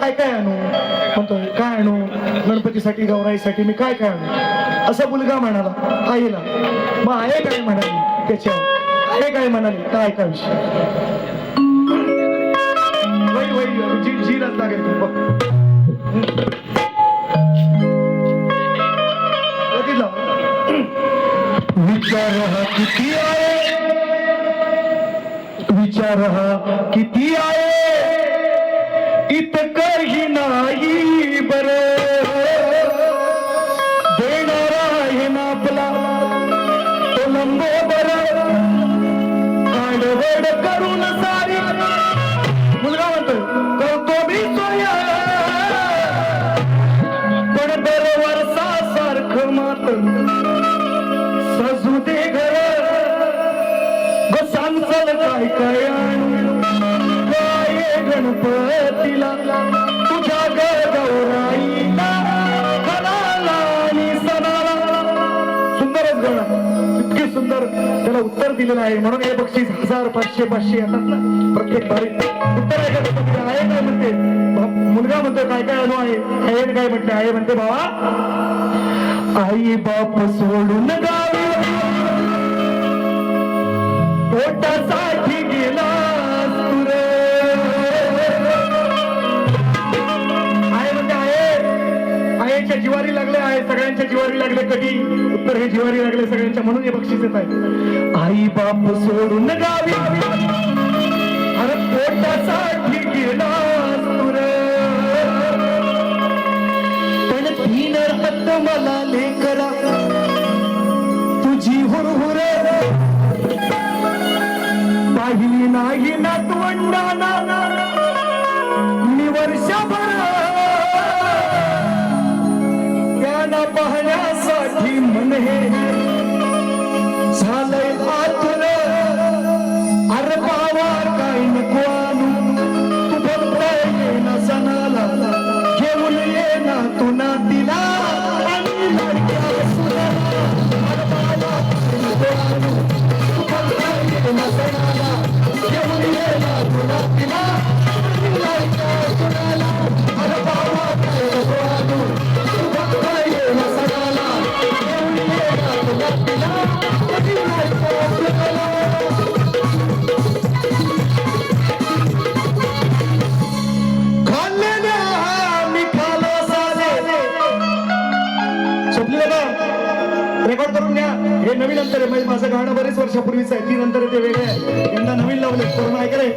काय काय आणू म्हणतोय, काय आणू गणपतीसाठी गौराईसाठी मी काय काय आणू असं मुलगा म्हणाला आईला. मग आहे काय म्हणाली त्याच्यावर, आहे काय म्हणाली काय काय विषय वही वही जीरात लागेल तू बघ. विचार किती आहे, विचार किती आहे इतकंही नाही बरं, देणारा आहे ना आपला तो लंबोदर, काडवड करून सारी मुलगा म्हणतो करतो मी सोया, पण दरवर्षा सारखं मात सजू दे घर ग सांगल काय काय काय गणपतीला तुझ्या गौराईला खराला आणि सणाला. सुंदरच गाणं, इतके सुंदर त्याला उत्तर दिलेलं आहे. म्हणून हे बक्षीस 1000 500 500 येतात ना प्रत्येक भारी. उत्तर आहे का आहे काय म्हणते मुलगा म्हणतो काय काय अनु आहे काय म्हणते आहे म्हणते बाबा आई बाप सोडून गावी पोटासाठी गेला तुरे. आहे म्हणते आईच्या जिवारी लागले आहे, सगळ्यांच्या जिवारी लागले. कधी उत्तर हे जिवारी लागले सगळ्यांच्या म्हणून हे बक्षीस येत आहे. आई बाप सोडून गावी अरे पोटासाठी गेला तुरे, पण 3 हात मला लेकरा तुझी हुरहुर पाहिली नाही नातवंडाना मी वर्षभर, त्यांना पाहण्यासाठी मन हे झालंय आतुर. अरे बाबा काय नको आणू तू फक्त ये ना सणाला, घेऊन ये ना तू नातीला आणि लाडक्या सुनाला. अरे बाबा नको आणू तू फक्त ये ना सणाला, घेऊन ये ना तू नातीला आणि लाडक्या सुनाला. अरे बाबा काय नको आणू तू फक्त ये ना सणाला, घेऊन ये ना तू नातीला आणि लाडक्या सुनाला. रेकॉर्ड करून घ्या. हे नवीन अंतर आहे, माझं गाणं बरेच वर्षापूर्वीच आहे. 3 नंतर ते वेगळे आहे, यंदा नवीन लावले करून ऐकलंय.